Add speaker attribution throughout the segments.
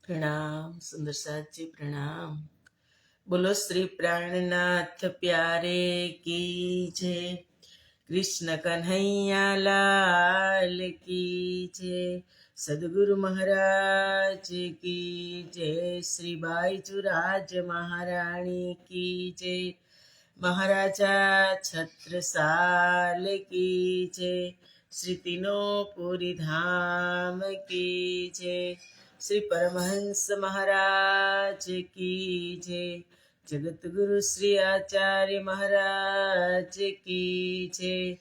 Speaker 1: प्रणाम सुंदर साथ जी प्रणाम। बोलो श्री प्राणनाथ प्यारे की जय। कृष्ण कन्हैया लाल की जय। सदगुरु महाराज की जय। श्री बाईचुराज महारानी की जय। महाराजा छत्रसाल की जय। श्री तीनों धाम की जय। श्री परमहंस महाराज की जय। जगत गुरु श्री आचार्य महाराज की जय।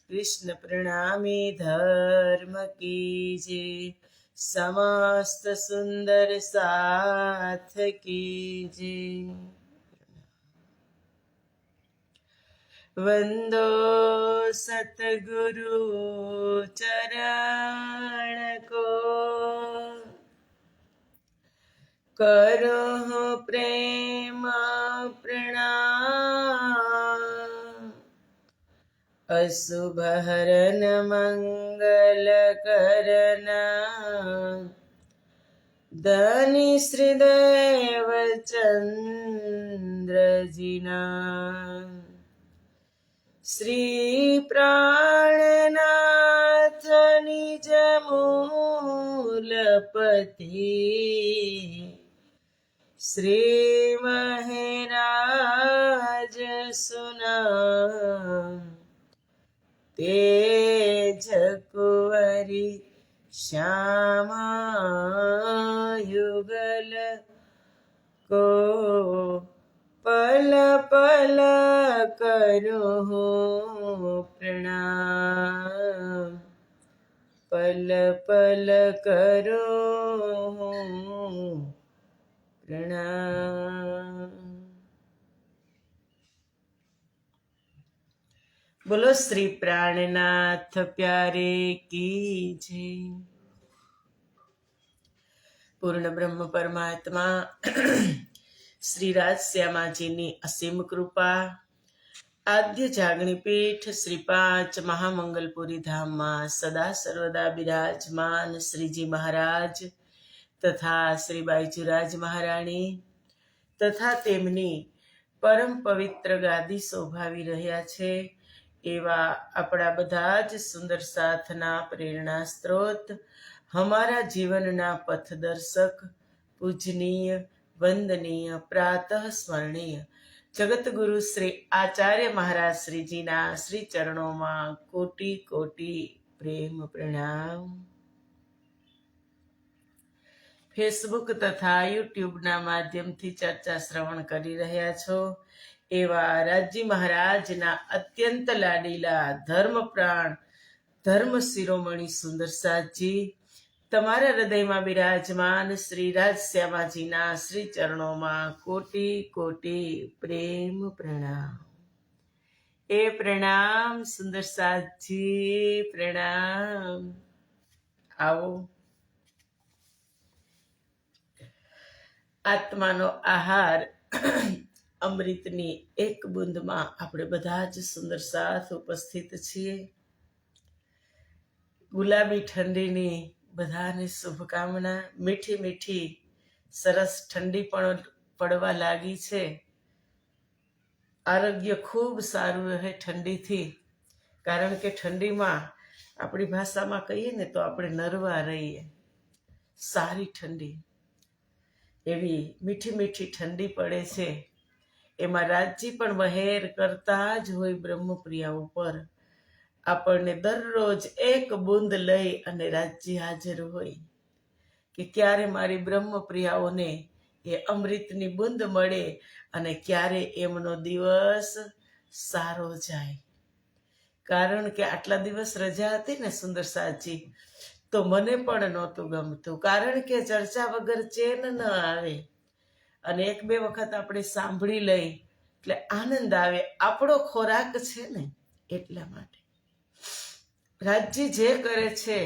Speaker 1: कृष्ण प्रणामी धर्म की जय। समस्त सुंदर साथ की जय। वंदो सतगुरु चरण को। करो प्रेम प्रणाम। अशुभ हरन मंगल करना। धनी श्रीदेव चंद्र जिना। श्री प्राणनाथ निज मूलपति। श्री महराज सुना। तेज कुंवरी श्यामा युगल को। पल पल करो प्रणाम। पल पल करो प्रणाम। बोलो श्री प्राणनाथ प्यारे की जय। पूर्ण ब्रह्म परमात्मा श्री राजश्यामा जी ની અસીમ કૃપા। આદ્ય જાગણી પીઠ શ્રી 5 મહામંગલપુરી ધામમાં સદા સર્વદા બિરાજમાન શ્રીજી મહારાજ તથા શ્રી બાઈચુરાજ મહારાણી તથા તેમની પરમ પવિત્ર ગાદી શોભાવી રહ્યા છે એવા આપણા બધા જ સુંદર સાથના પ્રેરણા સ્ત્રોત, हमारा जीवनना पथदर्शक, पूजनीय, वंदनीय, प्रातः स्मरणीय जगत गुरु श्री आचार्य महाराज श्री जी ना श्री चरणों में कोटि कोटि प्रेम प्रणाम। फेसबुक तथा यूट्यूब ना माध्यम थी चर्चा श्रवण करी रह्या छो एवा राजी महाराज ना अत्यंत लाडीला धर्म प्राण धर्म शिरोमणि सुंदर साथ जी तमारा हृदय में विराजमान श्री राजश्यामाजी ना श्री चरणों में कोटि कोटि प्रेम प्रणाम। ए प्रणाम सुंदर साथ जी प्रणाम। आओ आत्मानो आहार अमृतनी एक बूंद में आपणे बधा ज सुंदर साथ उपस्थित छीए। गुलाबी ठंडीनी बधाने शुभकामना। मीठी मीठी सरस ठंडी पण पड़वा लागी छे। आरोग्य खूब सारू रहे ठंडी थी, कारण के ठंडी में अपनी भाषा में कहीए ने तो आपणे नरवा रहीए। सारी ठंडी एवी मीठी मीठी ठंडी पड़े छे। एमां राजी पण वहेर करता ज होय ब्रह्मप्रिया उपर। આપણને દરરોજ એક બૂંદ લઈ અને રાજ્ય હાજર હોય કે ક્યારે મારી બ્રહ્મપ્રિયાઓને એ અમૃતની બૂંદ મળે અને ક્યારે એમનો દિવસ સારો જાય। કારણ કે આટલા દિવસ રજા હતી ને સુંદર સાજી તો મને પણ નહોતું ગમતું, કારણ કે ચર્ચા વગર ચેન ન આવે અને એક બે વખત આપણે સાંભળી લઈ એટલે આનંદ આવે। આપણો ખોરાક છે ને એટલા માટે राज्य जे करे छे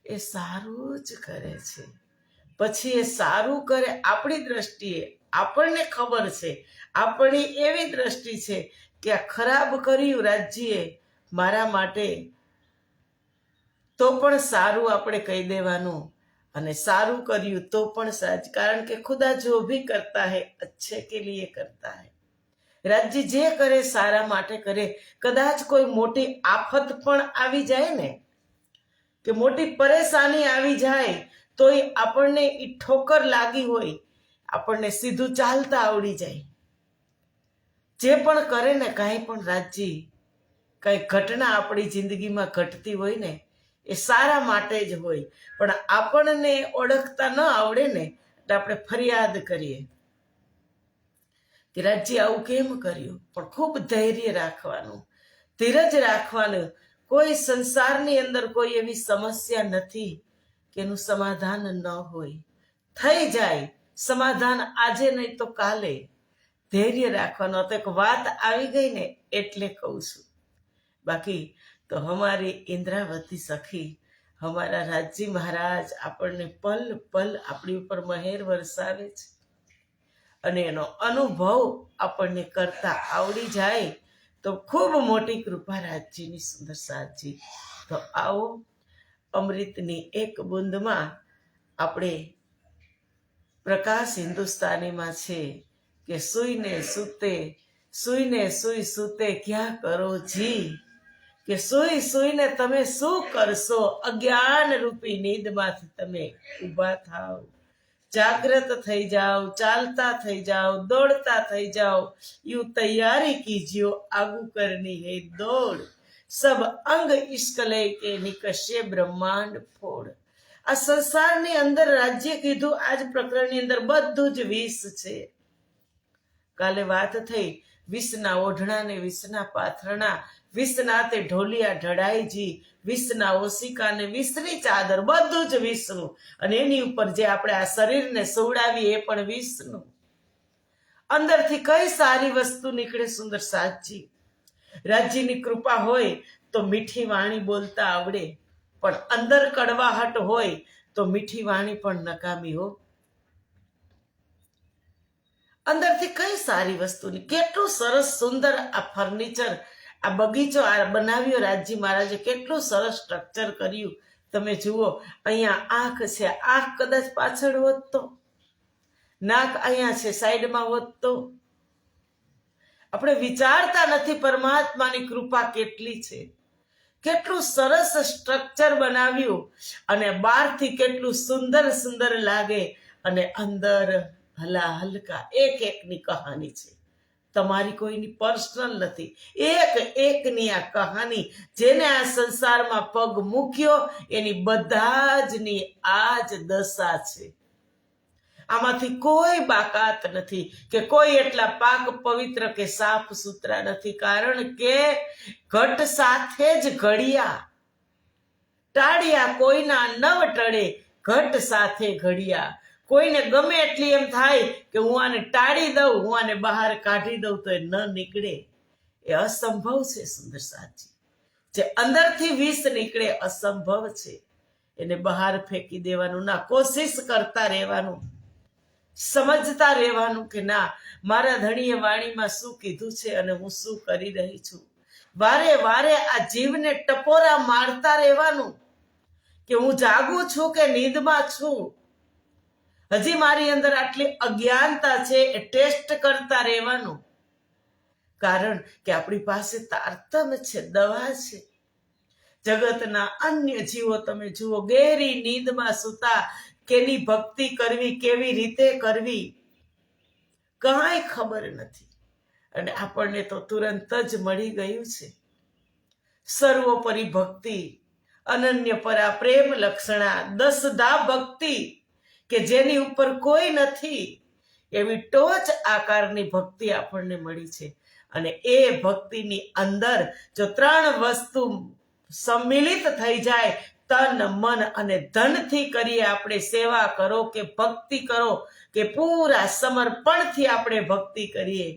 Speaker 1: ए सारू ज करे छे। पछी ए सारू करे आपणी दृष्टिए आपणे खबर छे, आपणी एवी दृष्टि छे कि आ खराब कर्युं राज्ये मारा माटे तो पण सारू आपणे कही देवानुं અને સારું કર્યું તો પણ સહજ, કારણ કે ખુદા જો भी करता है अच्छे के लिए करता है। રાજજી જે કરે સારા માટે કરે। કદાચ કોઈ મોટી આફત પણ આવી જાય ને, કે મોટી પરેશાની આવી જાય, તો આપણને ઈ ઠોકર લાગી હોય, આપણને સીધું ચાલતા આવડી જાય, જે પણ કરે ને કાંઈ પણ રાજજી, કઈ ઘટના આપણી જિંદગીમાં ઘટતી હોય ને એ સારા માટે જ હોય, પણ આપણને ઓળખતા ન આવડે ને તો આપણે ફરિયાદ કરીએ કે રાજજી આવું કેમ કર્યું। પણ ખૂબ ધૈર્ય રાખવાનું, ધીરજ રાખવાનું। કોઈ સંસારની અંદર કોઈ એવી સમસ્યા નથી કે એનું સમાધાન ન હોય, થઈ જાય સમાધાન, આજે નહીં તો કાલે। ધૈર્ય રાખવાનું। તો એક વાત આવી ગઈ ને એટલે કહું છું, બાકી તો हमारी इंद्रावती सखी, हमारा રાજજી મહારાજ આપણને પલ પલ આપણી ઉપર મહેર વરસાવે છે, અને એનો અનુભવ આપણને કરતા આવડી જાય તો ખૂબ મોટી કૃપા રાજજીની, સુંદર સાજી। તો આવો અમૃતની એક બૂંદમાં આપણે પ્રકાશ હિન્દુસ્તાનીમાં છે કે સૂઈને સુઈ સૂતે ક્યાં કરો જી, કે સૂઈ સૂઈને તમે શું કરશો, અજ્ઞાન રૂપી નીંદમાંથી તમે ઊભા થાવ, જાગ્રત થઈ જાઓ, ચાલતા થઈ જાઓ, દોડતા થઈ જાઓ। यूं तैयारी कीजियो आगू करनी है दौड़, सब अंग इश्क लेके निकશે બ્રહ્માંડ ફોડ। આ સંસારની અંદર રાજ્ય કીધું, આજ પ્રકરણની અંદર બધું જ વિષ છે। કાલે વાત થઈ વિષના ઓઢણા ને વિષના પાથરણા, વિષના તે ઢોલિયા ઢળાઈજી, વિષના ઓશિકા ને વિષની ચાદર, બધું જ વિષનું। અને એની ઉપર જે આપણે આ શરીરને સુવડાવીએ એ પણ વિષનું। અંદરથી કઈ સારી વસ્તુ નીકળે, સુંદર સાજી। રાજ્યની કૃપા હોય તો મીઠી વાણી બોલતા આવડે, પણ અંદર કડવાહટ હોય તો મીઠી વાણી પણ નકામી હો। અંદરથી કઈ સારી વસ્તુની, કેટલું સરસ સુંદર આ ફર્નિચર, આ બગીચો આ બનાવ્યો રાજજી મહારાજે, કેટલું સરસ સ્ટ્રક્ચર કર્યું। તમે જુઓ, અહીંયા આંખ છે, આંખ કદાચ પાછળ હોત તો, નાક અહીંયા છે સાઈડમાં હોત તો, આપણે વિચારતા નથી પરમાત્માની કૃપા કેટલી છે। કેટલું સરસ સ્ટ્રક્ચર બનાવ્યું, અને બહારથી કેટલું સુંદર સુંદર લાગે, અને અંદર હલા હલકા એક એકની કહાની છે, તમારી કોઈની પર્સનલ નથી, એક એકની આ કહાની। જેને આ સંસારમાં પગ મૂક્યો એની બધા જની આ જ દશા છે। આમાંથી કોઈ બાકાત નથી, કે કોઈ એટલા પાક પવિત્ર કે સાફ સુથરા નથી, કારણ કે ઘટ સાથે જ ઘડિયા, ટાળિયા કોઈના નવ ટળે, ઘટ સાથે ઘડિયા। કોઈને ગમે એટલી એમ થાય કે હું આને ટાળી દઉં, હું આને બહાર કાઢી દઉં તો એ ન નીકળે, એ અસંભવ છે। સુંદર સાજી, જે અંદરથી વિષ નીકળે અસંભવ છે, એને બહાર ફેંકી દેવાનું ના, કોશિશ કરતા રહેવાનું, સમજતા રહેવાનું કે ના, મારા ધણીએ વાણીમાં શું કીધું છે અને હું શું કરી રહી છું। વારે વારે આ જીવને ટપોરા મારતા રહેવાનું કે હું જાગું છું કે નીંદમાં છું, હજી મારી અંદર આટલી અજ્ઞાનતા છે, એ ટેસ્ટ કરતા રહેવાનું। કારણ કે આપણી પાસે તારતમ છે, દવા છે। જગતના અન્ય જીવો તમે જુઓ, ગેરી નીંદમાં સૂતા, કેની ભક્તિ કરવી, કેવી રીતે કરવી, કાંઈ ખબર નથી, અને આપણને તો તુરંત જ મળી ગયું છે। સર્વોપરી ભક્તિ, અનન્ય પરા પ્રેમ લક્ષણા, દસધા ભક્તિ, કે જેની ઉપર કોઈ નથી, એવી ટોચ આકારની ભક્તિ આપણને મળી છે। અને એ ભક્તિની અંદર જો ત્રણ વસ્તુ सम्मिलित થઈ જાય, તન મન અને ધનથી કરીએ આપણે સેવા કરો કે ભક્તિ કરો, કે પૂરા સમર્પણથી આપણે ભક્તિ કરીએ,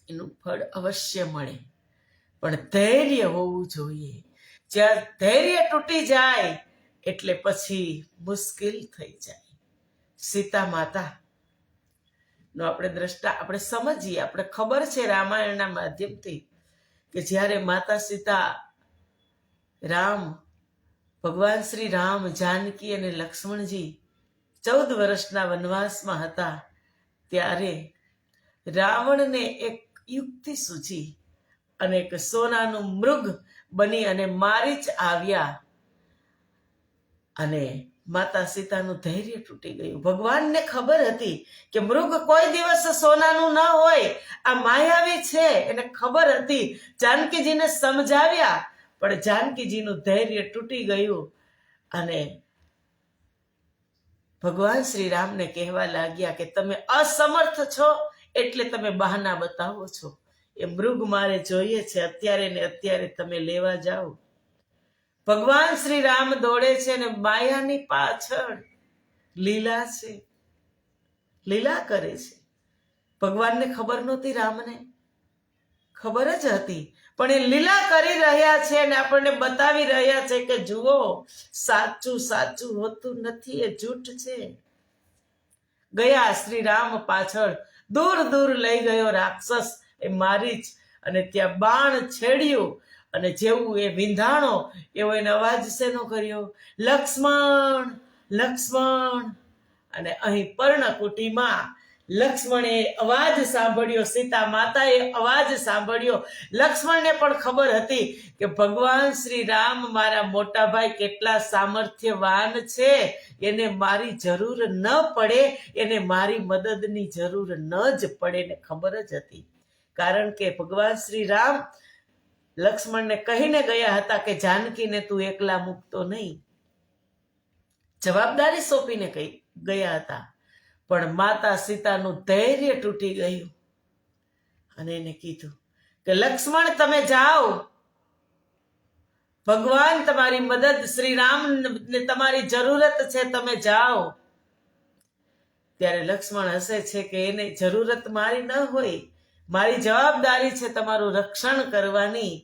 Speaker 1: એનું ફળ અવશ્ય મળે, પણ ધૈર્ય હોવું જોઈએ। જ્યાં ધૈર્ય તૂટી જાય એટલે પછી મુશ્કેલ થઈ જાય। સીતા માતા નો આપણે દ્રષ્ટા આપણે સમજીએ, આપણે ખબર છે રામાયણના માધ્યમથી કે જ્યારે માતા સીતા રામ ભગવાન શ્રી રામ, જાનકી અને લક્ષ્મણજી 14 વર્ષના વનવાસમાં હતા ત્યારે રાવણને એક યુક્તિ સૂજી અને એક સોનાનું મૃગ બની અને મારીચ આવ્યા અને માતા સીતાનું ધૈર્ય તૂટી ગયું. ભગવાનને ખબર હતી કે મૃગ કોઈ દિવસ સોનાનું ન હોય, આ માયાવી છે, એને ખબર હતી. જાનકીજીને સમજાવ્યા પણ જાનકીજીનું ધૈર્ય તૂટી ગયું અને ભગવાન શ્રી રામને કહેવા લાગ્યા કે તમે અસમર્થ છો એટલે તમે બહાના બતાવો છો. એ મૃગ મારે જોઈએ છે અત્યારે ને અત્યારે, તમે લેવા જાઓ. ભગવાન શ્રી રામ દોડે છે ને માયાની પાછળ લીલા છે, લીલા કરે છે. ભગવાનને ખબર નહોતી, રામને ખબર જ હતી, પણ એ લીલા કરી રહ્યા છે અને આપણને બતાવી રહ્યા છે કે જુઓ, સાચું સાચું હોતું નથી, એ જૂઠ છે. ગયા શ્રી રામ પાછળ, દૂર દૂર લઈ ગયો રાક્ષસ એ મારીચ અને ત્યાં બાણ છેડ્યું અને જેવું એ વિંધાણો એવો એને અવાજ શેનો કર્યો? લક્ષ્મણ, લક્ષ્મણ. અને અહીં પર્ણકુટીમાં લક્ષ્મણે અવાજ સાંભળ્યો, સીતા માતાએ અવાજ સાંભળ્યો. લક્ષ્મણને પણ ખબર હતી કે ભગવાન શ્રી રામ મારા મોટા ભાઈ કેટલા સામર્થ્યવાન છે, એને મારી જરૂર ન પડે, એને મારી મદદની જરૂર ન જ પડે ને ખબર જ હતી. કારણ કે ભગવાન શ્રી રામ લક્ષ્મણને કહીને ગયા હતા કે જાનકીને તું એકલા મૂકતો નહીં, જવાબદારી સોંપીને ગયા હતા. પણ માતા સીતાનું ધૈર્ય તૂટી ગયું અને એને કીધું કે લક્ષ્મણ તમે જાઓ, ભગવાન તમારી મદદ, શ્રી રામને તમારી જરૂરત છે, તમે જાઓ. ત્યારે લક્ષ્મણ હસે છે કે એને જરૂરત મારી ન હોય, મારી જવાબદારી છે તમારું રક્ષણ કરવાની.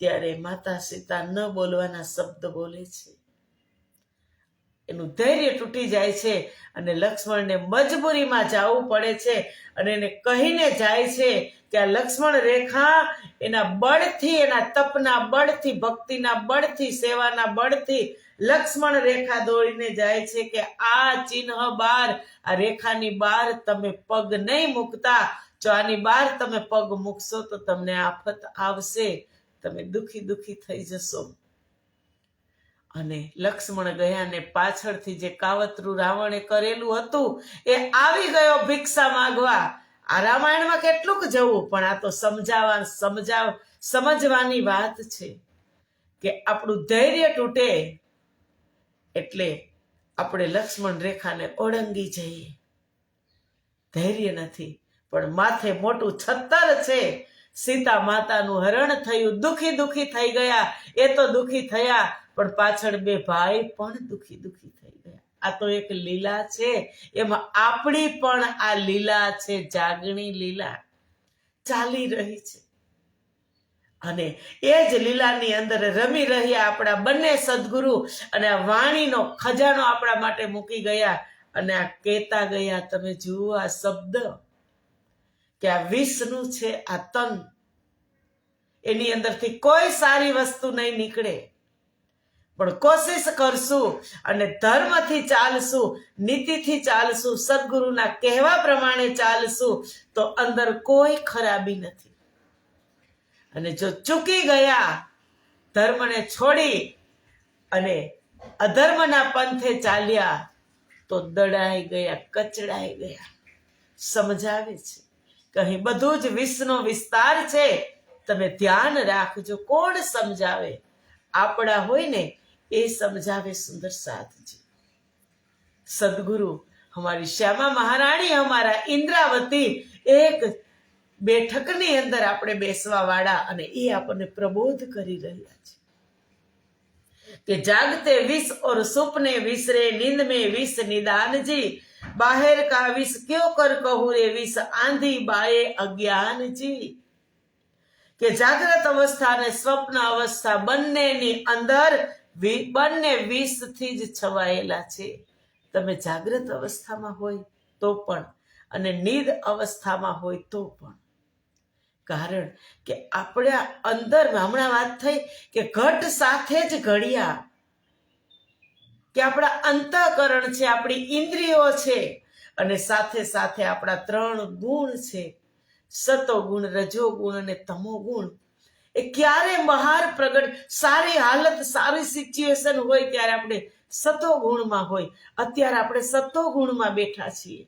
Speaker 1: ત્યારે માતા સીતા ન બોલવાના શબ્દ બોલે છે, એનું ધૈર્ય તૂટી જાય છે અને લક્ષ્મણને મજબૂરીમાં જવું પડે છે અને એને કહીને જાય છે કે આ લક્ષ્મણ રેખા એના બળથી, એના તપના બળથી, ભક્તિના બળથી, સેવાના બળથી લક્ષ્મણ રેખા દોડીને જાય છે કે આ ચિહ્ન બાર, આ રેખાની બાર તમે પગ નહીં મૂકતા. જો આની બાર તમે પગ મૂકશો તો તમને આફત આવશે, તમે દુખી દુખી થઈ જશો. અને લક્ષ્મણ ગયા ને પાછળથી જે કાવતરું રાવણે કરેલું હતું એ આવી ગયો ભિક્ષા માંગવા. આ રામાયણમાં કેટલુંક જવું, પણ આ તો સમજવાની વાત છે કે આપણું ધૈર્ય તૂટે એટલે આપણે લક્ષ્મણ રેખાને ઓળંગી જઈએ. ધૈર્ય નથી પણ માથે મોટું છત્તર છે. સીતા માતાનું હરણ થયું, દુખી દુખી થઈ ગયા. એ તો દુખી થયા પણ પાછળ બે ભાઈ પણ દુખી દુખી થઈ ગયા. આ તો એક લીલા છે, એમાં આપણી પણ આ લીલા છે, જાગણી લીલા ચાલી રહી છે. અને એ જ લીલાની અંદર રમી રહ્યા આપણા બંને સદગુરુ અને આ વાણીનો ખજાનો આપણા માટે મૂકી ગયા અને આ કહેતા ગયા. તમે જુઓ આ શબ્દ કે આ વિષનું છે, આ તન, એની અંદરથી કોઈ સારી વસ્તુ નહીં નીકળે. પણ કોશિશ કરશું અને ધર્મથી ચાલશું, નીતિથી ચાલશું, સદગુરુના કહેવા પ્રમાણે ચાલશું તો અંદર કોઈ ખરાબી નથી. અને જો ચૂકી ગયા, ધર્મને છોડી અને અધર્મના પંથે ચાલ્યા તો દડાઈ ગયા, કચડાઈ ગયા. સમજાવે છે કે અહીં બધું જ વિષનો વિસ્તાર છે, તમે ધ્યાન રાખજો. કોણ સમજાવે? આપણા હોય ને એ સમજાવે સુંદર સાધજી. સદગુરુ हमारी श्यामा महाराणी, हमारा इंद्रावती एक બેઠકની અંદર આપણે બેસવા વાળા અને એ આપણને પ્રબોધ કરી રહ્યા છે કે જાગતે વિષ और सुपने विष रे, नींद में विष निदान जी, बाहर का विष क्यों कर कहूं रे विष, आंधी बाए अज्ञान जी. કે જાગ્રત અવસ્થા અને સ્વપ્ન અવસ્થા બંનેની અંદર બંને વિષથી જ છવાયેલા છે. તમે જાગ્રત અવસ્થામાં હોય તો પણ અને નીંદ અવસ્થામાં હોય તો પણ. કારણ કે આપણા અંદર હમણાં વાત થઈ કે ઘટ સાથે જ ઘડિયા, કે આપણા અંતઃકરણ છે, આપણી ઇન્દ્રિયો છે, અને સાથે સાથે આપણા 3 ગુણ છે, સતોગુણ, રજોગુણ અને તમોગુણ. એ ક્યારે બહાર પ્રગટ, સારી હાલત, સારી સિચ્યુએશન હોય ત્યારે આપણે સતોગુણમાં હોય. અત્યારે આપણે સતોગુણમાં બેઠા છીએ.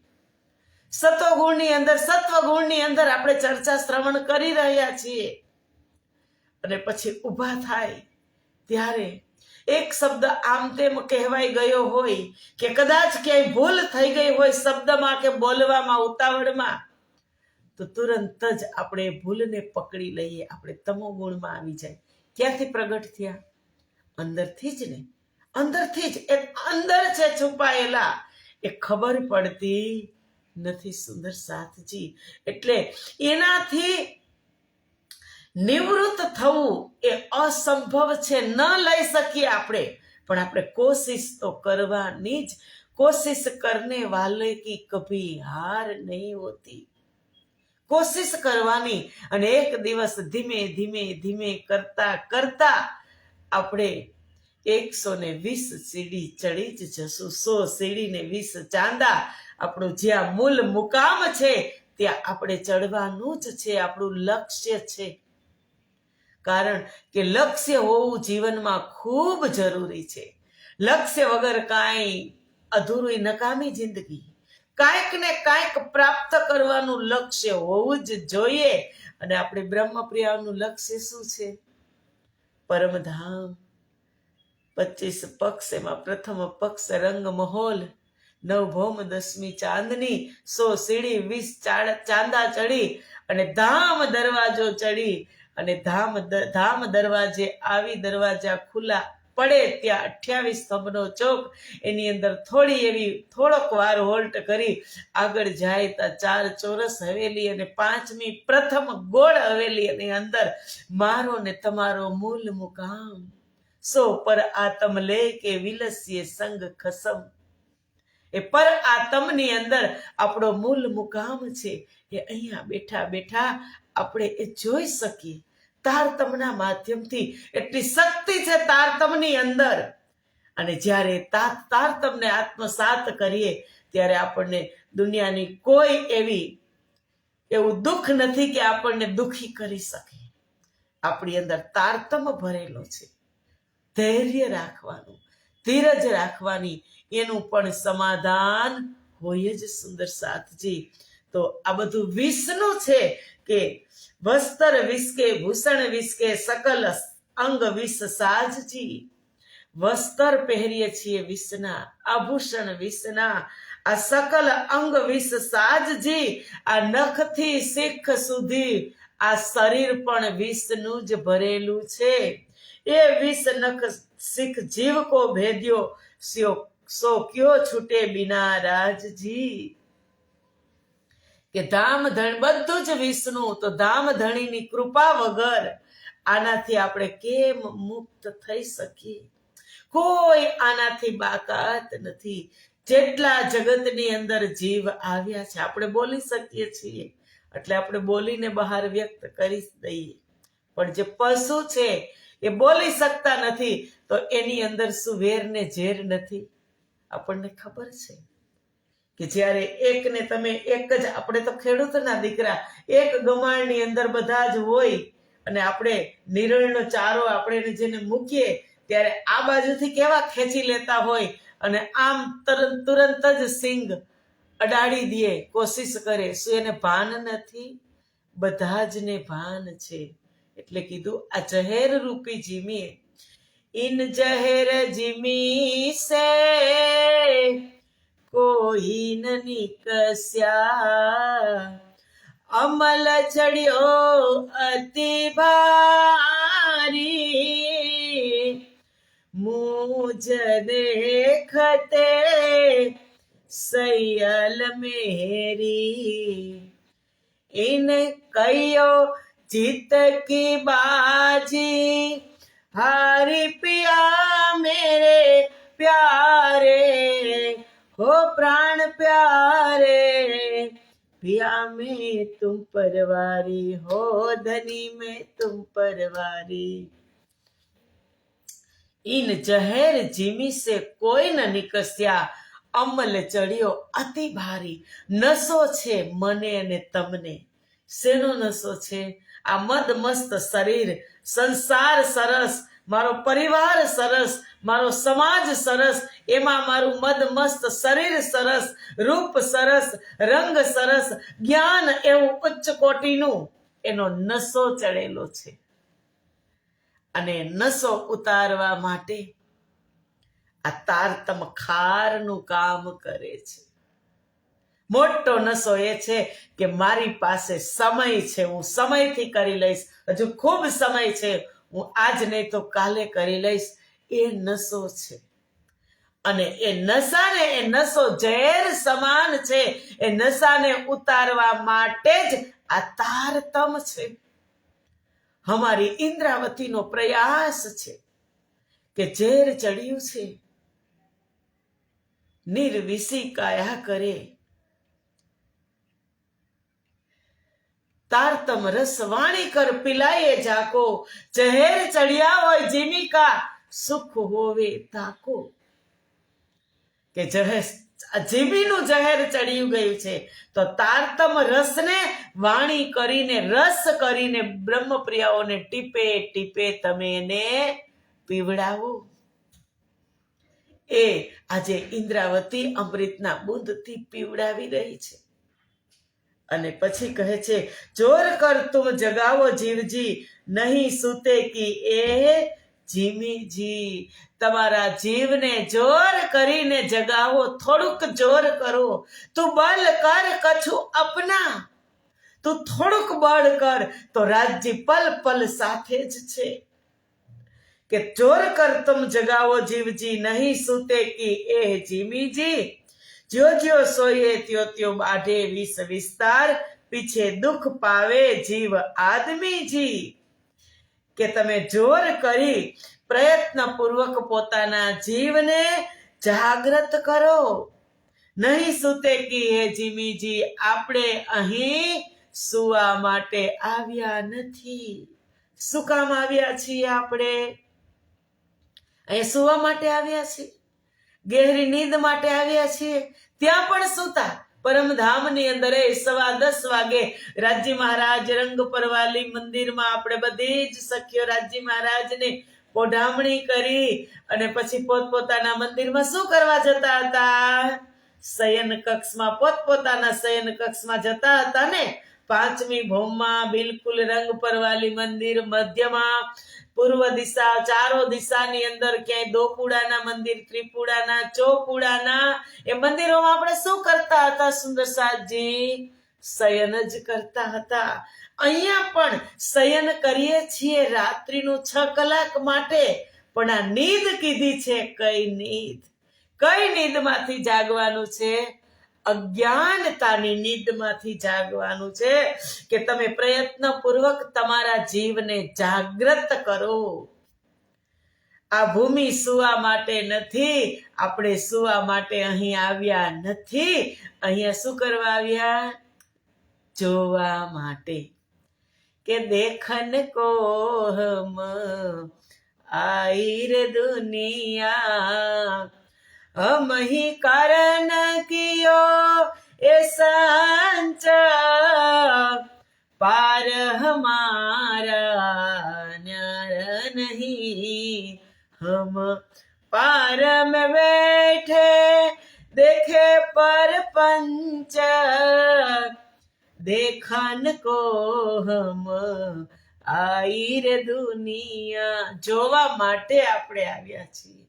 Speaker 1: સતોગુણની અંદર, સત્વગુણની અંદર આપણે ચર્ચા શ્રવણ કરી રહ્યા છીએ. અને પછી ઊભા થાય ત્યારે એક શબ્દ આમ તેમ કહેવાઈ ગયો હોય, કે કદાચ ક્યાંય ભૂલ થઈ ગઈ હોય શબ્દમાં કે બોલવામાં, ઉતાવળમાં, તો તુરંત જ આપણે ભૂલને પકડી લઈએ. આપણે તમોગુણમાં આવી જાય. ક્યાંથી પ્રગટ થયા? અંદરથી જ ને, અંદરથી જ. એ અંદર છે છુપાયેલા, એ ખબર પડતી નથી. સુંદર સાથજી, એટલે એનાથી નિવૃત્ત થવું એ અસંભવ છે, ન લઈ શકીએ આપણે, પણ આપણે કોશિશ તો કરવાની જ. કોશિશ કરને વાલે કી કભી હાર નહીં હોતી. કોશિશ કરવાની, અને એક દિવસ ધીમે ધીમે ધીમે કરતા કરતા આપણે 120 સીડી ચડી જ જશું. 100 સીડી ને 20 ચાંદા. આપણું જ્યાં મૂળ મુકામ છે ત્યાં આપણે ચડવાનું જ છે. આપણું લક્ષ્ય છે. કારણ કે લક્ષ્ય હોવું જીવનમાં ખૂબ જરૂરી છે. લક્ષ્ય વગર કાંઈ અધૂરી, નકામી જિંદગી. કાંઈક ને કાંઈક પ્રાપ્ત કરવાનું લક્ષ્ય હોવું જ જોઈએ. અને આપણે બ્રહ્મપ્રિયાનું લક્ષ્ય શું છે? પરમધામ. 25 પક્ષ, એમાં પ્રથમ પક્ષ રંગ મહોલ, 9 ભૌમ 10મી ચાંદની, 100 સીડી 20 ચાંદા ચડી, અને ધામ દરવાજો ચડી, અને ધામ દરવાજે આવી, દરવાજા ખુલ્લા પડે ત્યાં 28 સ્તંભનો ચોક. એની અંદર થોડોક વાર હોલ્ટ કરી આગળ જાય ત્યાં 4 ચોરસ હવેલી, અને 5મી પ્રથમ ગોળ હવેલી. એની અંદર મારો ને તમારો મૂલ મુકામ. સો પર આતમ લે કે વિલસ્ય સંગ ખસમ. એ પર આતમની અંદર આપણો મૂલ મુકામ છે. એ અહીંયા બેઠા બેઠા આપણે એ જોઈ શકીએ. તારતમના માધ્યમથી એટલી શક્તિ છે તારતમની અંદર. અને જ્યારે તારતમને આત્મસાત કરીએ ત્યારે આપણને દુનિયાની કોઈ એવું દુઃખ નથી કે આપણને દુઃખી કરી શકે. આપણી અંદર તારતમ ભરેલો છે. ધૈર્ય રાખવાનું, ધીરજ રાખવાની, એનું પણ સમાધાન હોય જ. સુંદર સાથજી, તો આ બધું વિષનું છે કે વસ્ત્ર વિસકે, ભૂષણ વિસકે, સકલ અંગ વિષ સાજજી. વસ્ત્ર પહેરીએ છીએ વિષના, આભૂષણ વિષના, આ સકલ અંગ વિષ સાજજી. આ નખથી શીખ સુધી આ શરીર પણ વિષનું જ ભરેલું છે. એ વિષ નખ શીખ જીવ કો ભેદ્યો, સો ક્યો છૂટે બિના રાજજી. કે ધામધણી બધું જ વિષનું, તો ધામધણીની કૃપા વગર આનાથી આપણે કેમ મુક્ત થઈ શકીએ? કોઈ આનાથી બાકાત નથી. જેટલા જગતની અંદર જીવ આવ્યા છે, આપણે બોલી શકીએ છીએ એટલે આપણે બોલીને બહાર વ્યક્ત કરી દઈએ. પણ જે પશુ છે એ બોલી શકતા નથી, તો એની અંદર શું વેર ને ઝેર નથી? આપણને ખબર છે કે જ્યારે એકને તમે એક જ, આપણે તો ખેડૂતના દીકરા, એક ગમાણની અંદર બધા જ હોય, અને આપણે નિરણનો ચારો આપણે જેને મૂકીએ ત્યારે આ બાજુથી કેવા ખેંચી લેતા હોય, અને આમ તુરંત જ સિંગ અડાડી દે, કોશિશ કરે. શું એને ભાન નથી? બધા જ ને ભાન છે. એટલે કીધું આ જહેર રૂપી જીમીએ. ઇન જહેર જીમી સે કોઈ ન નિકસ્યા, અમલ ચડ્યો અતિ ભારી, મુજ દેખતે સૈયલ મેરી. ઇન કયો જીત કી બાજી, हारी पिया मेरे प्यारे, हो प्राण प्यारे, पिया में तुम परवारी, हो धनी में तुम परवारी. ઈન જહેર જીમી સે કોઈ ન નિકસ્યા, અમલ ચડ્યો અતિ ભારી, નશો છે મને અને તમને. શેનો નશો છે? આ મદ મસ્ત શરીર, સંસાર સરસ, મારો પરિવાર સરસ, મારો સમાજ સરસ, એમાં મારું મદ મસ્ત શરીર સરસ, રૂપ સરસ, રંગ સરસ, જ્ઞાન એવું ઉચ્ચ કોટીનું, એનો નશો ચડેલો છે. અને નશો ઉતારવા માટે આ તારતમ ખારનું કામ કરે છે. મોટો નશો એ છે કે મારી પાસે સમય છે, હું સમયથી કરી લઈશ, હજુ ખૂબ સમય છે, હું આજ નહીં તો કાલે કરી લઈશ, એ નશો છે. અને એ નશાને, એ નશો ઝેર સમાન છે. એ નશાને ઉતારવા માટે જ આ તારતમ છે. અમારી ઇન્દ્રાવતીનો પ્રયાસ છે કે ઝેર ચડ્યું છે, નિર્વિષી કાયા કરે, તારતમ રસ વાણી કર પિલાયે જાકો, ઝેર ચડ્યા હોય જીમિકા, સુખ હોવે તાકો. કે જીમીનું ઝેર ચડ્યું ગયું છે તો તારતમ રસને વાણી કરીને, રસ કરીને બ્રહ્મપ્રિયાઓને ટીપે ટીપે તમે એને પીવડાવો. એ આજે ઇન્દ્રાવતી અમૃતના બુંદથી પીવડાવી રહી છે. અને પછી કહે છે, જોર કર તુમ જગાવો જીવજી, નહીં સૂતે કી એ જીમીજી. તમારા જીવને જોર કરીને જગાવો, થોડુંક જોર કરો. તું બળ કર કછું અપના, તું થોડુંક બળ કર તો રાજ્ય પલ પલ સાથે જ છે. કે જોર કર તુમ જગાવો જીવજી, નહીં સૂતે કી એ જીમીજી. જ્યો જ્યો સોઈએ ત્યો ત્યો બાઢે વિષ વિસ્તાર, પીછે દુઃખ પાવે જીવ આદમીજી. કે તમે જોર કરી પ્રયત્નપૂર્વક પોતાના જીવને જાગૃત કરો. નહીં સૂતે કી હે જીમીજી, આપણે અહીં સુવા માટે આવ્યા નથી. શું કામ આવ્યા છીએ આપણે? અહીં સુવા માટે આવ્યા છીએ, ગહેરી નીંદ માટે આવ્યા છીએ. ત્યાં પણ સૂતા પરમધામની અંદર 10:15 વાગે રાજી મહારાજ રંગ પરવાલી મંદિરમાં આપણે બધી જ સખીઓ રાજી મહારાજને પોઢામણી કરી અને પછી પોતપોતાના મંદિરમાં શું કરવા જતા હતા? શયન કક્ષમાં, પોતપોતાના શયન કક્ષમાં જતા હતા ને. 5મી ભૌમમાં બિલકુલ રંગ પરવાલી મંદિર મધ્યમાં, પૂર્વ દિશા, ચારો દિશાની અંદર ક્યાંય દોપુડાના મંદિર, ત્રિપુડાના, ચોપુડાના, એ મંદિરોમાં આપણે શું કરતા હતા સુંદર સાજી? શયન જ કરતા હતા. અહીંયા પણ શયન કરીએ છીએ રાત્રિનું 6 કલાક માટે, પણ આ નીંદ કીધી છે. કઈ નીંદ? કઈ નીંદમાંથી જાગવાનું છે? અજ્ઞાનતાની નીંદમાંથી જાગવાનું છે. કે તમે પ્રયત્નપૂર્વક તમારા જીવને જાગૃત કરો. આ ભૂમિ સુવા માટે નથી, આપણે સુવા માટે અહીં આવ્યા નથી. અહીંયા શું કરવા આવ્યા? જોવા માટે. કે દેખન કો હમ આઈ રે દુનિયા, हम ही कारण कियो ए संचा, पार हमारा न्यार नहीं, हम पार में बैठे देखे पर पंच, देखन को हम आई रे દુનિયા. જોવા માટે આપણે આવ્યા છીએ.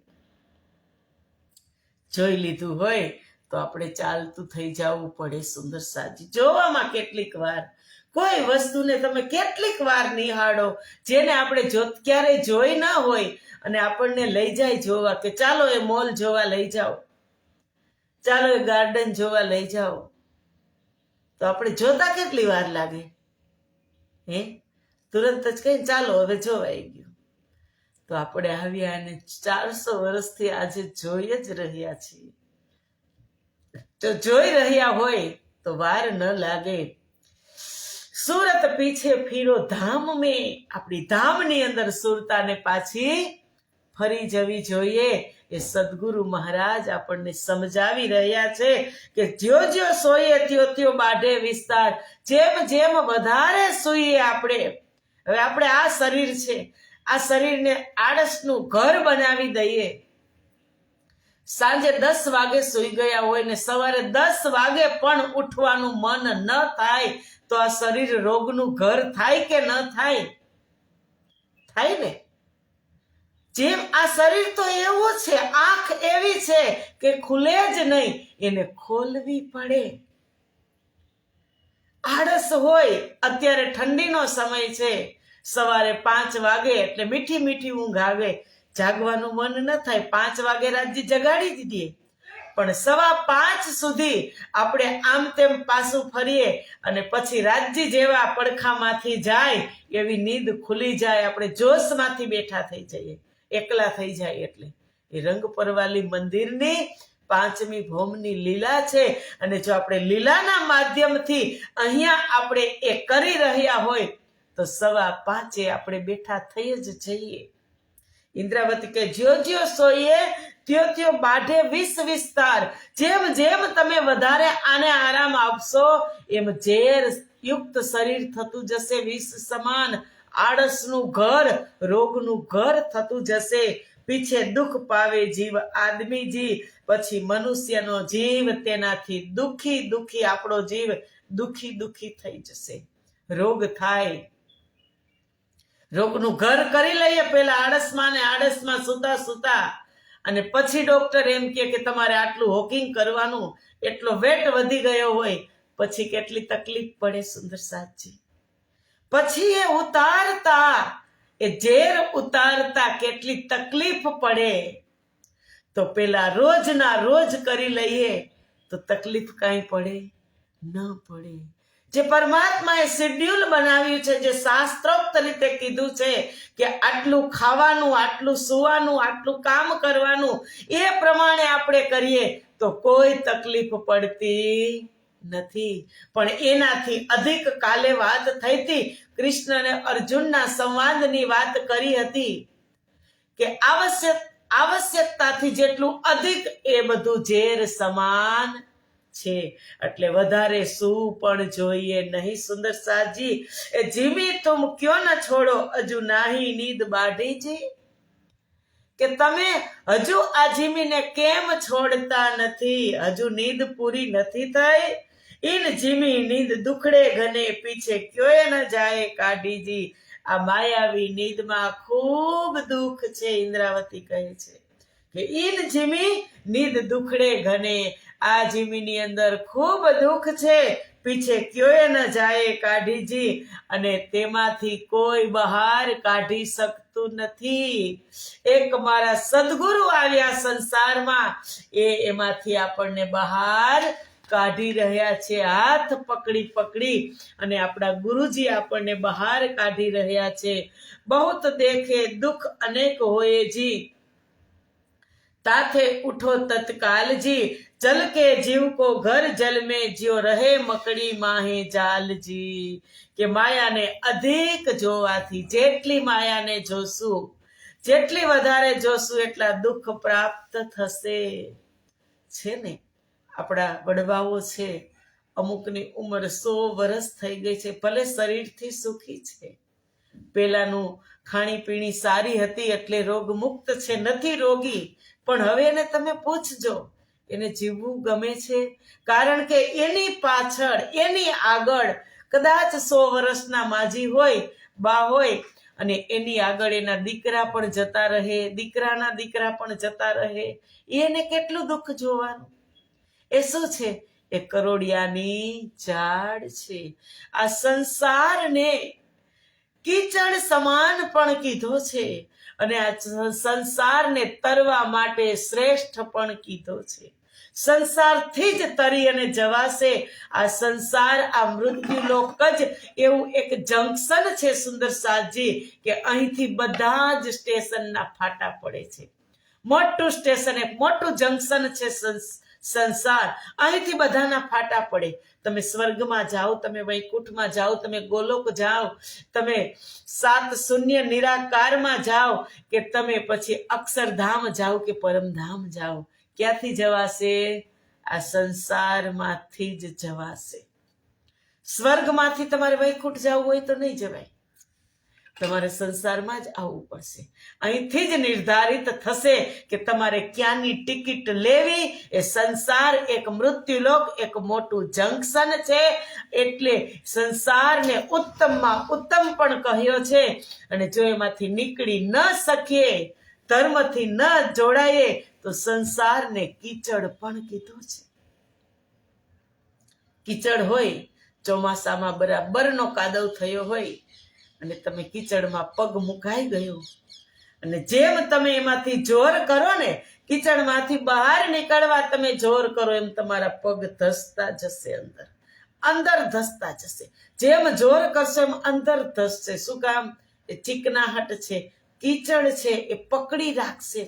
Speaker 1: જોઈ લીધું હોય તો આપણે ચાલતું થઈ જવું પડે સુંદર સાજી. જોવામાં કેટલીક વાર, કોઈ વસ્તુને તમે કેટલીક વાર નિહાળો જેને આપણે ક્યારેય જોઈ ના હોય અને આપણને લઈ જાય જોવા, કે ચાલો એ મોલ જોવા લઈ જાઓ, ચાલો એ ગાર્ડન જોવા લઈ જાઓ, તો આપણે જોતા કેટલી વાર લાગે? તુરંત જ કહીને ચાલો હવે જોવાઈ ગયું. તો આપણે આવ્યા અને 400 વર્ષથી આજે જોઈ જ રહ્યા છીએ. જો જોઈ રહ્યા હોય તો વાર ન લાગે. સુરત પીછે ફીરો ધામ મેં, આપણી ધામની અંદર સુરતાને પાછી ફરી જવી જોઈએ. એ સદગુરુ મહારાજ આપણને સમજાવી રહ્યા છે કે જ્યો જ્યો સોઈએ ત્યો ત્યો બાઢે વિસ્તાર. જેમ જેમ વધારે સૂઈએ આપણે, હવે આપણે આ શરીર છે, આ શરીરને આળસનું ઘર બનાવી દઈએ. સાંજે 10 વાગે સૂઈ ગયા હોય ને સવારે 10 વાગે પણ ઉઠવાનું મન ન થાય તો આ શરીર રોગનું ઘર થાય કે ન થાય? થાય ને. જેમ આ શરીર તો એવું છે, આંખ એવી છે કે ખુલે જ નહીં, એને ખોલવી પડે. આળસ હોય, અત્યારે ઠંડીનો સમય છે, સવારે 5 વાગે એટલે મીઠી મીઠી ઊંઘ આવે, જાગવાનું મન ન થાય. 5 વાગે રાજ્ય જગાડી દીધી, પણ 5:15 સુધી આપણે આમ તેમ પાછું ફરીએ અને પછી રાજ્ય જેવા પડખામાંથી જાય એવી નીંદ ખુલી જાય, આપણે જોશમાંથી બેઠા થઈ જઈએ, એકલા થઈ જાય. એટલે એ રંગ પરવાલી મંદિરની 5મી ભૌમની લીલા છે. અને જો આપણે લીલાના માધ્યમથી અહીંયા આપણે એ કરી રહ્યા હોય તો 5:15 આપણે બેઠા થઈ જ જઈએ. ઇન્દ્રાવતી કે જ્યો જ્યો સોઈએ ત્યો ત્યો બાઢે વિસ્તાર. જેમ જેમ તમે વધારે આને આરામ આપશો એમ ઝેર યુક્ત શરીર થતું જશે, વિષ સમાન આળસનું ઘર, રોગનું ઘર થતું જશે. પીછે દુઃખ પાવે જીવ આદમીજી, પછી મનુષ્યનો જીવ તેનાથી દુઃખી દુઃખી, આપણો જીવ દુઃખી દુઃખી થઈ જશે. રોગ થાય, રોગનું ઘર કરી લઈએ પેલા આળસમાં ને આળસમાં સુતા સુતા, અને પછી ડોક્ટર એમ કે તમારે આટલું વોકિંગ કરવાનું, એટલો વેટ વધી ગયો હોય, પછી કેટલી તકલીફ પડે સુંદર સાચી. પછી એ ઉતારતા, એ ઝેર ઉતારતા કેટલી તકલીફ પડે. તો પેલા રોજના રોજ કરી લઈએ તો તકલીફ કાંઈ પડે ન પડે. જે પરમાત્માએ શેડ્યુલ બનાવ્યું છે, જે શાસ્ત્રોક્ત રીતે કીધું છે કે આટલું ખાવાનું, આટલું સૂવાનું, આટલું કામ કરવાનું, એ પ્રમાણે આપણે કરીએ તો કોઈ તકલીફ પડતી નથી. પણ એનાથી અધિક કાલે વાત થઈ હતી, કૃષ્ણ અને અર્જુનના સંવાદની વાત કરી હતી કે આવશ્યકતાથી જેટલું અધિક એ બધું ઝેર સમાન છે. એટલે વધારે શું પણ જોઈએ નહીં. સુંદર સાજી એ જીમી તુમ ક્યો ન છોડો, હજુ નાહી નીંદ બાઢીજી. કે તમે હજુ આ જીમીને કેમ છોડતા નથી? હજુ નીંદ પૂરી નથી થઈ. ઇન જીમી નીંદ દુખડે ઘને, પીછે ક્યોય ન જાય કાઢીજી. આ માયાવી નીંદમાં ખૂબ દુઃખ છે. ઇન્દ્રાવતી કહે છે કે ઇન જીમી નીંદ દુખડે ઘને, આ જીમીની અંદર ખૂબ દુઃખ છે, પીછે ક્યોય ન જાય કાઢીજી. અને તેમાંથી કોઈ બહાર કાઢી શકતું નથી. એક મારા સદગુરુ આવ્યા સંસારમાં, એમાંથી આપણને બહાર કાઢી રહ્યા છે, હાથ પકડી પકડી. અને આપણા ગુરુજી આપણને બહાર કાઢી રહ્યા છે. બહુત દેખે દુઃખ અનેક હોએ જી, તાથે ઉઠો તત્કાલ જી. જલ કે જીવ કો ઘર જલ में જ્યો રહે મકડી માહે જાલ જી. કે માયાને અધિક જોવાથી, જેટલી માયાને જોશું, જેટલી વધારે જોશું એટલા દુઃખ પ્રાપ્ત થશે. છે ને, આપણા વડવાઓ છે, અમુકની ઉંમર 100 વર્ષ થઈ ગઈ છે, ભલે શરીરથી સુખી છે, પેલાનું ખાણીપીણી સારી હતી એટલે રોગ મુક્ત છે, નથી રોગી. પણ હવે એને તમે પૂછજો, એને જીવવું ગમે છે? કારણ કે એની પાછળ, એની આગળ કદાચ 100 વર્ષના માજી હોય, બા હોય, અને એની આગળ એના દીકરા પણ જતા રહે, દીકરાના દીકરા પણ જતા રહે. એને કેટલું દુઃખ જોવાનું? એ શું છે? એ કરોડિયાની ઝાડ છે. આ સંસારને કીચડ સમાન પણ કીધો છે, અને આ સંસારને તરવા માટે શ્રેષ્ઠ પણ કીધો છે. સંસારથી જ તરી અને જવાશે. આ સંસાર, આ મૃત્યુલોક જ એવું એક જંકશન છે સુંદર સાજી, કે અહીંથી બધા જ સ્ટેશનના ફાટા પડે છે. મોટું સ્ટેશન, એક મોટું જંકશન છે સંસાર, અહીંથી બધાના ફાટા પડે. તમે સ્વર્ગમાં જાઓ, તમે વૈકુંઠમાં જાઓ, તમે ગોલોક જાઓ, તમે 7 શૂન્ય નિરાકારમાં જાઓ, કે તમે પછી અક્ષરધામ જાઓ કે પરમધામ જાઓ, ક્યાંથી જવાશે? આ સંસારમાંથી જ જવાશે. સ્વર્ગમાંથી તમારે વૈકુંઠ જવું હોય તો નહીં જવાય, તમારે સંસારમાં જ આવવું પડશે. અહીંથી જ નિર્ધારિત થશે કે તમારે ક્યાંની ટિકિટ લેવી. એ સંસાર એક મૃત્યુલોક, એક મોટું જંકશન છે. એટલે સંસારને ઉત્તમમાં ઉત્તમ પણ કહ્યો છે. અને જો એમાંથી નીકળી ન શકીએ, ધર્મથી ન જોડાઈએ, તો સંસારને કીચડ પણ કીધો છે. કીચડ હોય, ચોમાસામાં બરાબરનો કાદવ થયો હોય અને તમે કીચડમાં પગ મુકાઈ ગયો, અને જેમ તમે એમાંથી જોર કરો ને, કીચડમાંથી બહાર નીકળવા તમે જોર કરો, એમ તમારા પગ ધસતા જશે, અંદર ધસતા જશે. જેમ જોર કરશો એમ અંદર ધસશે. શું કામ? એ ચીકનાહટ છે, કીચડ છે, એ પકડી રાખશે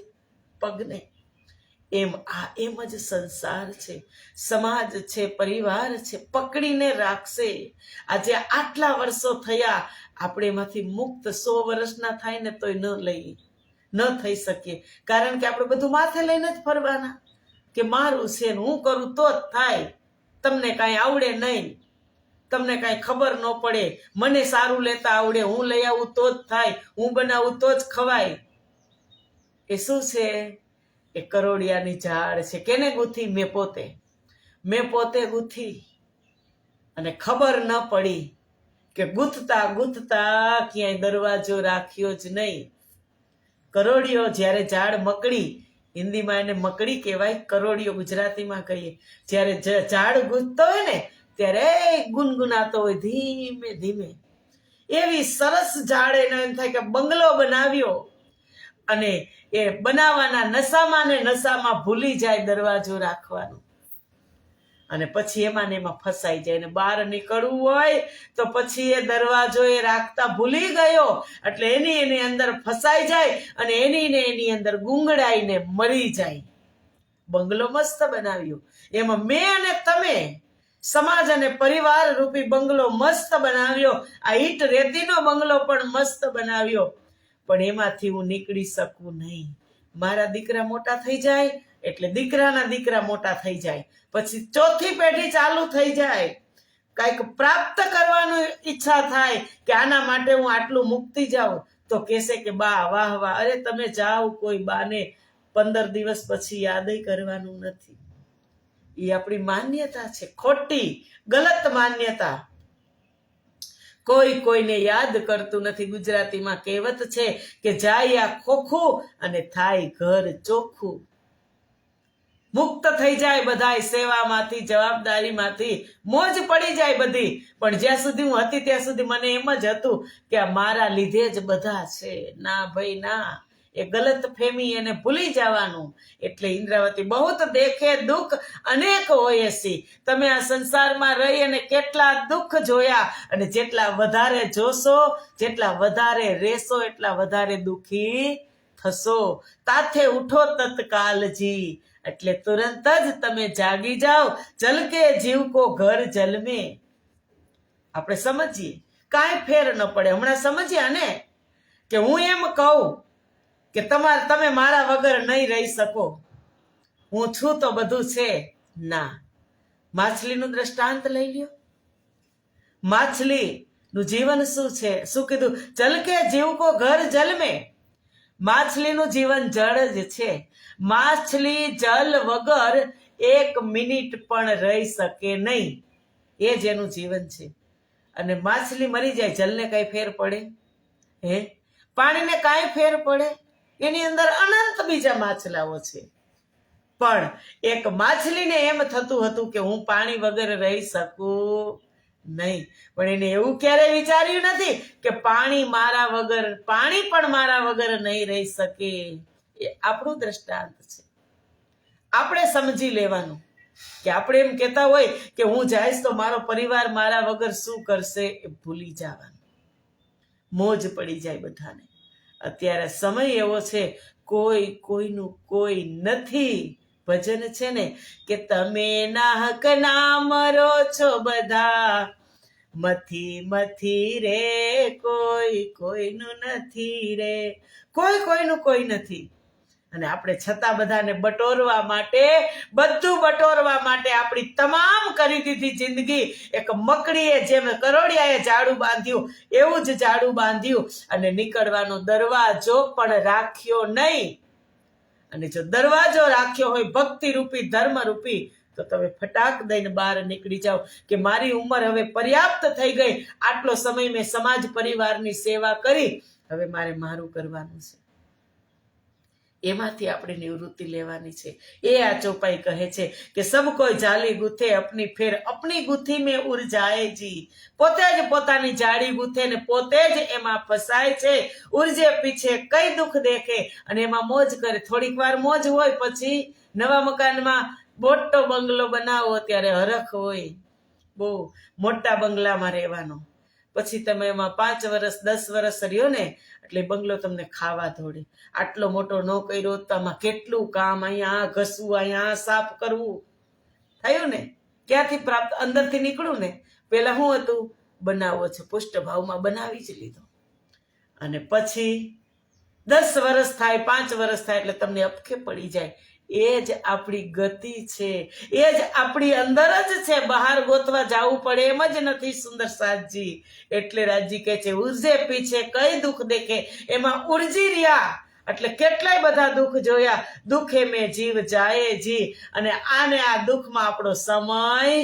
Speaker 1: પગને. એમ જ સંસાર છે, સમાજ છે, પરિવાર છે, પકડીને રાખશે. આજે આટલા વર્ષો થયા, આપણે એમાંથી મુક્ત 100 વર્ષના થાય ને તોય ન થઈ શકીએ. કારણ કે આપણે બધું માથે લઈને જ ફરવાના, કે મારું છે ને હું કરું તો જ થાય. તમને કાંઈ આવડે નહીં, તમને કાંઈ ખબર ન પડે, મને સારું લેતા આવડે, હું લઈ આવું તો જ થાય, હું બનાવું તો જ ખવાય. એ શું છે? એ કરોડિયાની ઝાડ છે. કેને ગૂંથી? મેં પોતે ગૂંથી. અને ખબર ન પડી કે ગૂંથતા ગૂંથતા ક્યાંય દરવાજો રાખ્યો જ નહીં. કરોડિયો જ્યારે ઝાડ મકડી, હિન્દીમાં એને મકડી કહેવાય, કરોડિયો ગુજરાતીમાં કહીએ. જ્યારે ઝાડ ગૂંથતો હોય ને, ત્યારે ગુનગુનાતો હોય ધીમે ધીમે. એવી સરસ ઝાડ એને એમ થાય કે બંગલો બનાવ્યો, અને એ બનાવવાના નશામાં ને નશામાં ભૂલી જાય દરવાજો રાખવાનું, અને પછી એમાં ને એમાં ફસાઈ જાય. ને બહાર નીકળવું હોય તો પછી એ દરવાજો એ રાખતા ભૂલી ગયો, એટલે એની અંદર ફસાઈ જાય, અને એની અંદર ગુંગળાઈને મરી જાય. બંગલો મસ્ત બનાવ્યો, એમાં મેં અને તમે સમાજ અને પરિવાર રૂપી બંગલો મસ્ત બનાવ્યો. આ ઈટ રેતીનો બંગલો પણ મસ્ત બનાવ્યો, પણ એમાંથી હું નીકળી શકું નહીં. મારા દીકરા મોટા થઈ જાય એટલે દીકરાના દીકરા મોટા થઈ જાય, પછી 4થી પેઢી ચાલુ થઈ જાય. કંઈક પ્રાપ્ત કરવાની ઈચ્છા થાય કે આના માટે હું આટલું મૂકતી જાઉં, તો કહેશે કે બા વાહ વાહ, અરે તમે જાઓ, કોઈ બાને 15 દિવસ પછી યાદ કરવાનું નથી. એ આપણી માન્યતા છે, ખોટી ગલત માન્યતા. કોઈ કોઈને યાદ કરતું નથી. ગુજરાતીમાં કહેવત છે કે જાય આ ખોખું અને થાય ઘર ચોખ્ખું. મુક્ત થઈ જાય બધાય સેવામાંથી, જવાબદારીમાંથી, મોજ પડી જાય બધી. પણ જ્યાં સુધી હું હતી ત્યાં સુધી મને એમ જ હતું કે આ મારા લીધે જ બધા છે. ના ભાઈ ના, એ ગલત ફેમી, એને ભૂલી જવાનું. એટલે ઇન્દ્રાવતી, બહુત દેખે દુઃખ અનેક હોય સી. તમે આ સંસારમાં રહી અને કેટલા દુઃખ જોયા, અને જેટલા વધારે જોશો, જેટલા વધારે રહેશો, એટલા વધારે દુઃખી થશો. તાથે ઉઠો તત્કાલજી, એટલે તુરંત જ તમે જાગી જાઓ. જલ કે જીવ કો ઘર જલ મેં. આપણે સમજીએ, કાંઈ ફેર ન પડે. હમણાં સમજ્યા ને કે હું એમ કહું કે તમે મારા વગર નહીં રહી શકો, હું છું તો બધું છે. ના, માછલીનું દ્રષ્ટાંત લઈ લ્યો. માછલીનું જીવન શું છે? શું કીધું? જલ કે જીવ કો ઘર જલ મેં. માછલીનું જીવન જળ જ છે. માછલી જલ વગર 1 મિનિટ પણ રહી શકે નહીં. એ જ એનું જીવન છે. અને માછલી મરી જાય, જલને કાંઈ ફેર પડે? પાણીને કાંઈ ફેર પડે? એની અંદર અનંત બીજા માછલાઓ છે. પણ એક માછલીને એમ થતું હતું કે હું પાણી વગર રહી શકું નહીં. પણ એને એવું ક્યારેય વિચાર્યું નથી કે પાણી પણ મારા વગર નહીં રહી શકે. એ આપણું દ્રષ્ટાંત છે. આપણે સમજી લેવાનું કે આપણે એમ કહેતા હોય કે હું જઈશ તો મારો પરિવાર મારા વગર શું કરશે, એ ભૂલી જવાનું. મોજ પડી જાય બધાને. અત્યારે સમય એવો છે, કોઈ કોઈનું કોઈ નથી, ભજન છે ને કે તમે નાહક ના મરો છો બધા, મથી મથી રે કોઈ કોઈનું નથી રે, કોઈ કોઈનું કોઈ નથી. અને આપણે છતાં બધાને બટોરવા માટે, બધું બટોરવા માટે આપણી તમામ કરી દીધી જિંદગી. એક મકડીએ જેમ કરોડિયાએ જાડું બાંધ્યું એવું જ જાડું બાંધ્યું અને નીકળવાનો દરવાજો પણ રાખ્યો નહીં. અને જો દરવાજો રાખ્યો હોય ભક્તિ રૂપી, ધર્મ રૂપી, તો તમે ફટાક દઈને બહાર નીકળી જાઓ કે મારી ઉંમર હવે પર્યાપ્ત થઈ ગઈ, આટલો સમય મેં સમાજ પરિવારની સેવા કરી, હવે મારે મારું કરવાનું છે. એમાંથી આપણે નિવૃત્તિ લેવાની છે. એ આ ચોપાઈ કહે છે કે સબ કોઈ જાલી ગૂથે અપની ફેર અપની ગૂથી મેં ઉરજાય જી. પોતે જ પોતાની જાળી ગૂથે ને પોતે જ એમાં ફસાય છે. ઉર્જે પીછે કઈ દુઃખ દેખે અને એમાં મોજ કરે. થોડીક વાર મોજ હોય, પછી નવા મકાનમાં મોટો બંગલો બનાવો ત્યારે હરખ હોય, બહુ મોટા બંગલામાં રહેવાનો. પછી તમે એમાં 5 વર્ષ 10 વર્ષ રહ્યો ને એટલે બંગલો તમને ખાવા ધોડે. આટલો મોટો ન કર્યો તો આમાં કેટલું કામ, અહીંયા આ ઘસવું, અહીંયા આ સાફ કરવું. થયું ને? ક્યાંથી પ્રાપ્ત? અંદરથી નીકળું ને. પેલા શું હતું? બનાવવો છે, પુષ્ટભાવમાં બનાવી જ લીધો. અને પછી 10 વર્ષ થાય, 5 વર્ષ થાય એટલે તમને અપખે પડી જાય. એ જ આપણી ગતિ છે, એ જ આપણી અંદર જ છે. બહાર ગોતવા જવું પડે એમ જ નથી સુંદર સાતજી. એટલે રાજજી કહે છે ઉર્જે પીછે કઈ દુઃખ દેખે, એમાં ઉર્જી રહ્યા. એટલે કેટલાય બધા દુઃખ જોયા, દુઃખે મેં જીવ જાય જી. અને આને આ દુઃખમાં આપણો સમય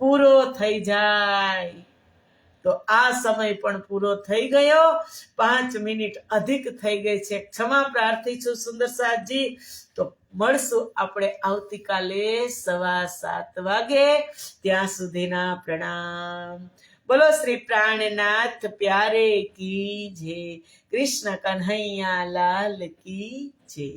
Speaker 1: પૂરો થઈ જાય. તો આ સમય પણ પૂરો થઈ ગયો. 5 મિનિટ અધિક થઈ ગઈ છે, ક્ષમા પ્રાર્થી છું સુંદર સાતજી. તો મળશું આપણે આવતીકાલે 7:15 વાગે. ત્યાં સુધીના પ્રણામ. બોલો શ્રી પ્રાણનાથ પ્યારે કી જય, કૃષ્ણ કન્હૈયા લાલ કી જય.